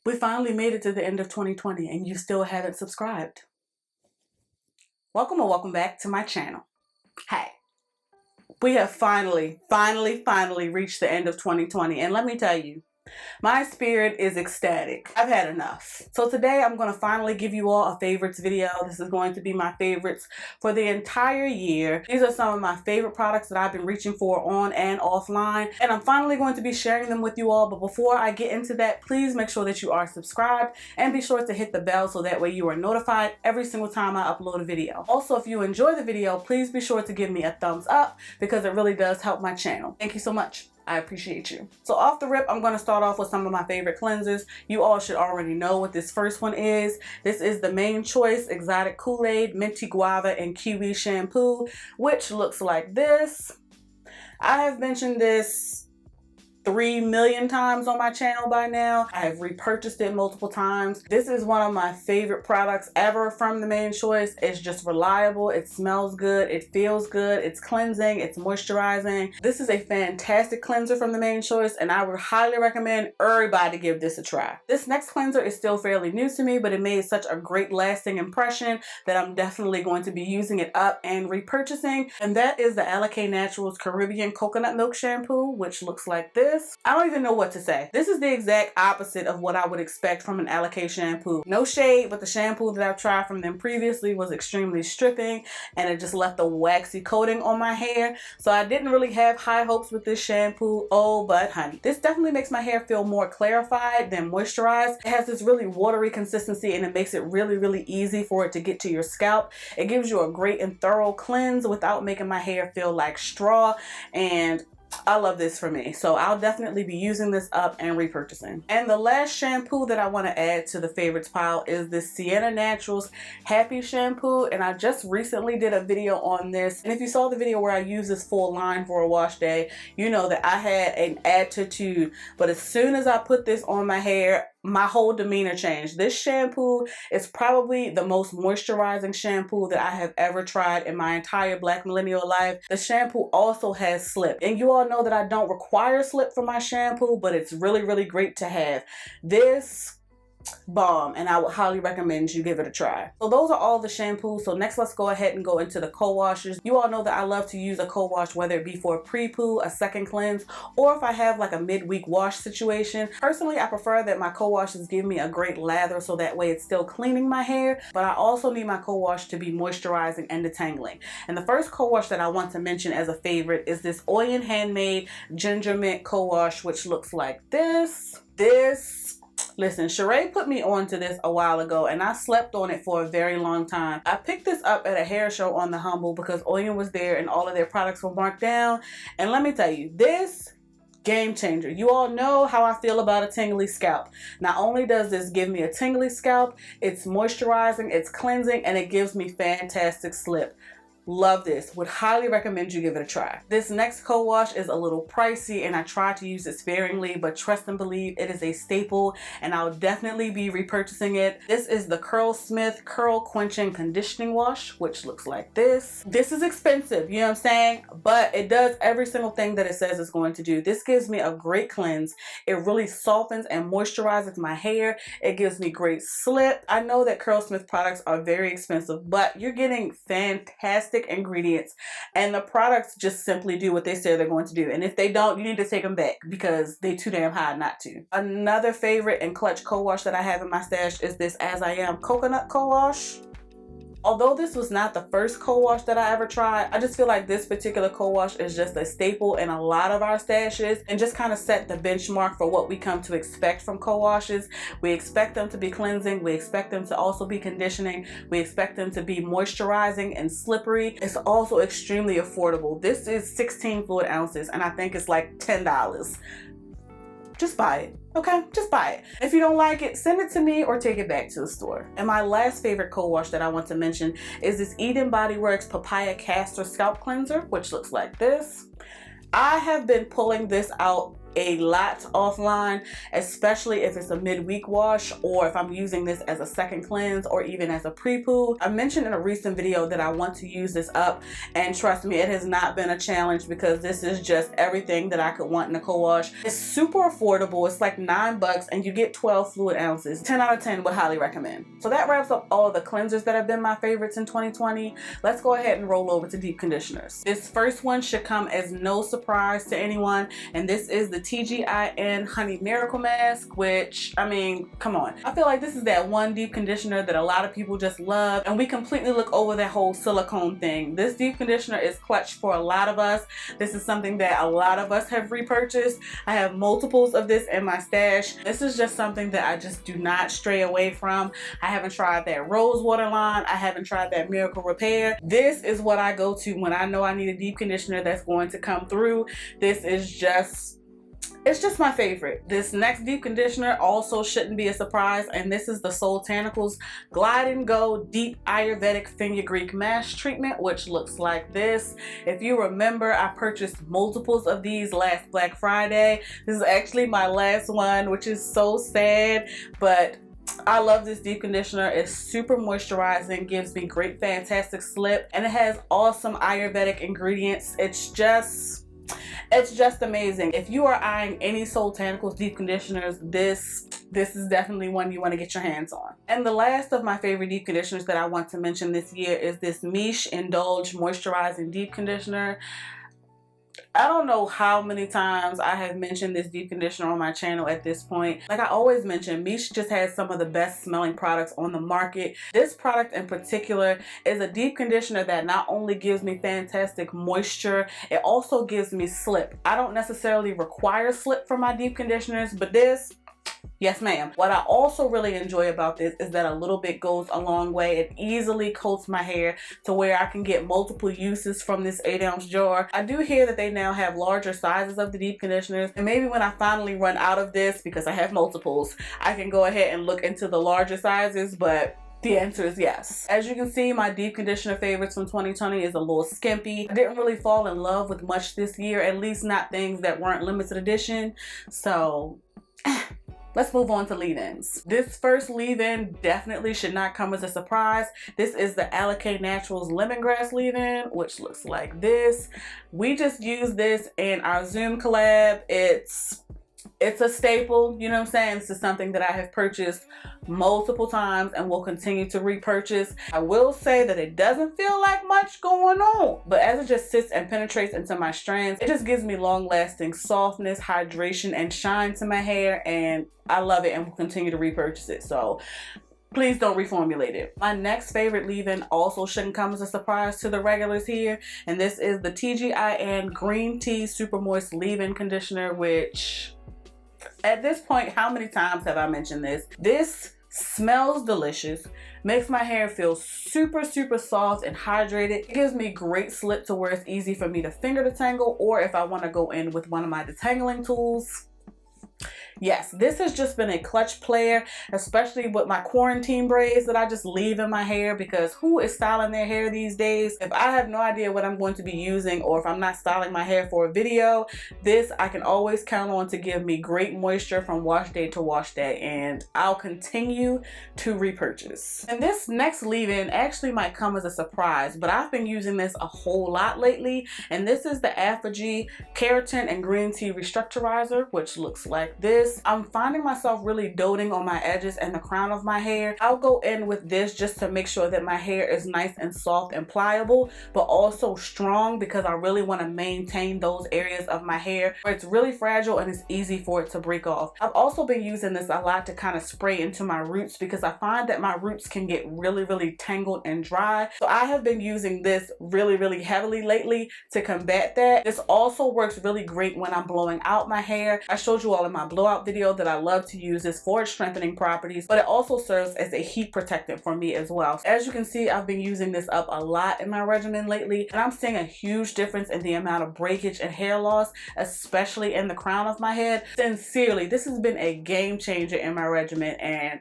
We finally made it to the end of 2020 and you still haven't subscribed. Welcome or welcome back to my channel. Hey, we have finally reached the end of 2020, and let me tell you, my spirit is ecstatic. I've had enough. So today I'm going to finally give you all a favorites video. This is going to be my favorites for the entire year. These are some of my favorite products that I've been reaching for on and offline, and I'm finally going to be sharing them with you all. But before I get into that, please make sure that you are subscribed and be sure to hit the bell so that way you are notified every single time I upload a video. Also, if you enjoy the video, please be sure to give me a thumbs up because it really does help my channel. Thank you so much. I appreciate you. So off the rip, I'm going to start off with some of my favorite cleansers. You all should already know what this first one is. This is the Mane Choice Exotic Kool-Aid Minty Guava and Kiwi Shampoo, which looks like this. I have mentioned this 3 million times on my channel by now. I have repurchased it multiple times. This is one of my favorite products ever from the Mane Choice. It's just reliable, it smells good, it feels good, it's cleansing, it's moisturizing. This is a fantastic cleanser from the Mane Choice, and I would highly recommend everybody give this a try. This next cleanser is still fairly new to me, but it made such a great lasting impression that I'm definitely going to be using it up and repurchasing, and that is the Lotta Naturals Caribbean Coconut Milk Shampoo, which looks like this. I don't even know what to say. This is the exact opposite of what I would expect from an Lotta shampoo. No shade, but the shampoo that I've tried from them previously was extremely stripping and it just left a waxy coating on my hair. So I didn't really have high hopes with this shampoo. Oh, but honey, this definitely makes my hair feel more clarified than moisturized. It has this really watery consistency and it makes it really easy for it to get to your scalp. It gives you a great and thorough cleanse without making my hair feel like straw, and I love this for me. So I'll definitely be using this up and repurchasing. And the last shampoo that I want to add to the favorites pile is this Sienna Naturals Happy Shampoo. And I just recently did a video on this. And if you saw the video where I used this full line for a wash day, you know that I had an attitude. But as soon as I put this on my hair, my whole demeanor changed. This shampoo is probably the most moisturizing shampoo that I have ever tried in my entire Black millennial life. The shampoo also has slip, and you all know that I don't require slip for my shampoo, but it's really great to have. This bomb, and I would highly recommend you give it a try. So those are all the shampoos. So next let's go ahead and go into the co-washers. You all know that I love to use a co-wash, whether it be for a pre-poo, a second cleanse, or if I have like a midweek wash situation. Personally, I prefer that my co-washes give me a great lather so that way it's still cleaning my hair, but I also need my co-wash to be moisturizing and detangling. And the first co-wash that I want to mention as a favorite is this Oyen Handmade Ginger Mint Co-Wash, which looks like this. Listen, Sheree put me onto this a while ago and I slept on it for a very long time. I picked this up at a hair show on the Humble because Oyen was there and all of their products were marked down. And let me tell you, this game changer. You all know how I feel about a tingly scalp. Not only does this give me a tingly scalp, it's moisturizing, it's cleansing, and it gives me fantastic slip. Love this. Would highly recommend you give it a try. This next co-wash is a little pricey and I try to use it sparingly, but trust and believe it is a staple and I'll definitely be repurchasing it. This is the Curlsmith Curl Quenching Conditioning Wash, which looks like this. This is expensive, you know what I'm saying? But it does every single thing that it says it's going to do. This gives me a great cleanse. It really softens and moisturizes my hair. It gives me great slip. I know that Curlsmith products are very expensive, but you're getting fantastic ingredients and the products just simply do what they say they're going to do, and if they don't, you need to take them back because they too damn high not to. Another favorite and clutch co-wash that I have in my stash is this As I Am Coconut Co-Wash. Although this was not the first co-wash that I ever tried, I just feel like this particular co-wash is just a staple in a lot of our stashes and just kind of set the benchmark for what we come to expect from co-washes. We expect them to be cleansing, we expect them to also be conditioning, we expect them to be moisturizing and slippery. It's also extremely affordable. This is 16 fluid ounces and I think it's like $10. Just buy it. Okay, just buy it. If you don't like it, send it to me or take it back to the store. And my last favorite co-wash that I want to mention is this Eden Body Works Papaya Castor Scalp Cleanser, which looks like this. I have been pulling this out a lot offline, especially if it's a midweek wash or if I'm using this as a second cleanse or even as a pre-poo. I mentioned in a recent video that I want to use this up, and trust me, it has not been a challenge because this is just everything that I could want in a co-wash. It's super affordable. It's like $9 and you get 12 fluid ounces. 10 out of 10 would highly recommend. So that wraps up all of the cleansers that have been my favorites in 2020. Let's go ahead and roll over to deep conditioners. This first one should come as no surprise to anyone, and this is the TGIN Honey Miracle Mask, which, I mean, come on. I feel like this is that one deep conditioner that a lot of people just love, and we completely look over that whole silicone thing. This deep conditioner is clutch for a lot of us. This is something that a lot of us have repurchased. I have multiples of this in my stash. This is just something that I just do not stray away from. I haven't tried that Rose Water line. I haven't tried that Miracle Repair. This is what I go to when I know I need a deep conditioner that's going to come through. This is just, it's just my favorite. This next deep conditioner also shouldn't be a surprise, and this is the Tanicles Glide and Go Deep Ayurvedic Fenugreek Mask Treatment, which looks like this. If you remember, I purchased multiples of these last Black Friday. This is actually my last one, which is so sad, but I love this deep conditioner. It's super moisturizing, gives me great fantastic slip, and it has awesome Ayurvedic ingredients. It's just amazing. If you are eyeing any Tanicles deep conditioners, this is definitely one you want to get your hands on. And the last of my favorite deep conditioners that I want to mention this year is this Miche Indulge Moisturizing Deep Conditioner. I don't know how many times I have mentioned this deep conditioner on my channel at this point. Like I always mention, Miche just has some of the best smelling products on the market. This product in particular is a deep conditioner that not only gives me fantastic moisture, it also gives me slip. I don't necessarily require slip for my deep conditioners, but this, yes ma'am. What I also really enjoy about this is that a little bit goes a long way. It easily coats my hair to where I can get multiple uses from this 8-ounce jar. I do hear that they now have larger sizes of the deep conditioners, and maybe when I finally run out of this, because I have multiples, I can go ahead and look into the larger sizes, but the answer is yes. As you can see, my deep conditioner favorites from 2020 is a little skimpy. I didn't really fall in love with much this year, at least not things that weren't limited edition. So let's move on to leave-ins. This first leave-in definitely should not come as a surprise. This is the Lotta Naturals Lemongrass leave-in, which looks like this. We just used this in our Zoom collab. It's a staple, you know what I'm saying? This is something that I have purchased multiple times and will continue to repurchase. I will say that it doesn't feel like much going on, but as it just sits and penetrates into my strands, it just gives me long-lasting softness, hydration, and shine to my hair, and I love it and will continue to repurchase it. So please don't reformulate it. My next favorite leave-in also shouldn't come as a surprise to the regulars here, and this is the TGIN Green Tea Super Moist Leave-In Conditioner, which at this point, how many times have I mentioned this? This smells delicious, makes my hair feel super soft and hydrated. It gives me great slip to where it's easy for me to finger detangle, or if I want to go in with one of my detangling tools. Yes, this has just been a clutch player, especially with my quarantine braids that I just leave in my hair, because who is styling their hair these days? If I have no idea what I'm going to be using, or if I'm not styling my hair for a video, this I can always count on to give me great moisture from wash day to wash day, and I'll continue to repurchase. And this next leave-in actually might come as a surprise, but I've been using this a whole lot lately, and this is the Aftergy Keratin and Green Tea Restructurizer, which looks like this. I'm finding myself really doting on my edges and the crown of my hair. I'll go in with this just to make sure that my hair is nice and soft and pliable, but also strong, because I really want to maintain those areas of my hair where it's really fragile and it's easy for it to break off. I've also been using this a lot to kind of spray into my roots, because I find that my roots can get really tangled and dry. So I have been using this really heavily lately to combat that. This also works really great when I'm blowing out my hair. I showed you all in my blowout video that I love to use this for its strengthening properties, but it also serves as a heat protectant for me as well. As you can see, I've been using this up a lot in my regimen lately, and I'm seeing a huge difference in the amount of breakage and hair loss, especially in the crown of my head. Sincerely, this has been a game changer in my regimen, and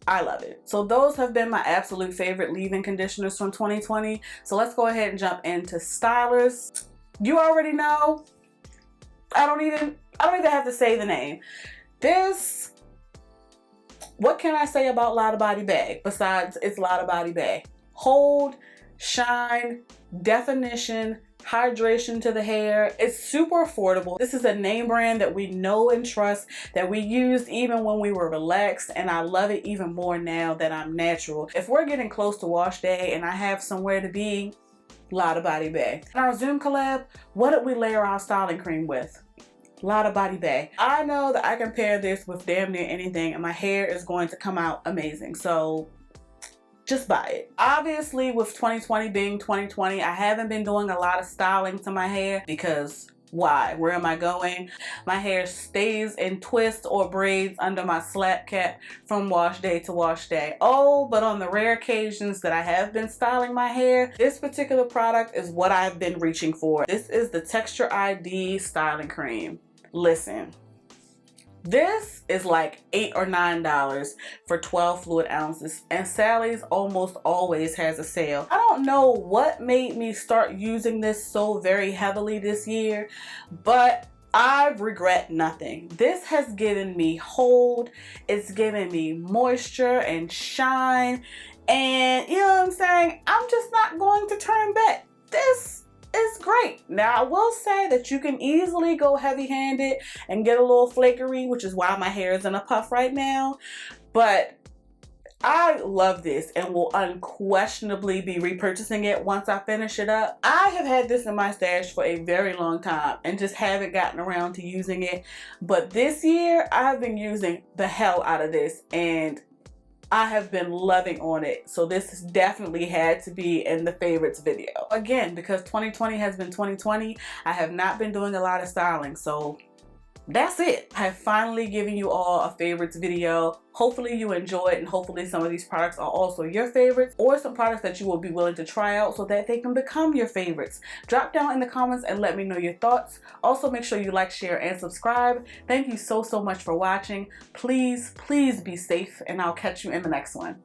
I love it. So those have been my absolute favorite leave-in conditioners from 2020. So let's go ahead and jump into stylers. You already know, I don't even have to say the name. This, what can I say about Lotta Body Bag besides it's Lotta Body Bag? Hold, shine, definition, hydration to the hair. It's super affordable. This is a name brand that we know and trust, that we used even when we were relaxed, and I love it even more now that I'm natural. If we're getting close to wash day and I have somewhere to be, Lotta Body Bag. In our Zoom collab, what did we layer our styling cream with? Lotta Body Bag. I know that I can pair this with damn near anything and my hair is going to come out amazing. So just buy it. Obviously, with 2020 being 2020, I haven't been doing a lot of styling to my hair because why? Where am I going? My hair stays in twists or braids under my slap cap from wash day to wash day. Oh, but on the rare occasions that I have been styling my hair, this particular product is what I've been reaching for. This is the Texture ID styling cream. Listen. This is like $8 or $9 for 12 fluid ounces, and Sally's almost always has a sale. I don't know what made me start using this so very heavily this year, but I regret nothing. This has given me hold, it's given me moisture and shine, and you know what I'm saying? I'm just not going to turn back. This is great. Now, I will say that you can easily go heavy-handed and get a little flakery, which is why my hair is in a puff right now. But I love this and will unquestionably be repurchasing it once I finish it up. I have had this in my stash for a very long time and just haven't gotten around to using it. But this year, I've been using the hell out of this and I have been loving on it. So this definitely had to be in the favorites video. Again, because 2020 has been 2020, I have not been doing a lot of styling. So that's it. I have finally given you all a favorites video. Hopefully you enjoy it, and hopefully some of these products are also your favorites, or some products that you will be willing to try out so that they can become your favorites. Drop down in the comments and let me know your thoughts. Also make sure you like, share, and subscribe. Thank you so much for watching. Please be safe, and I'll catch you in the next one.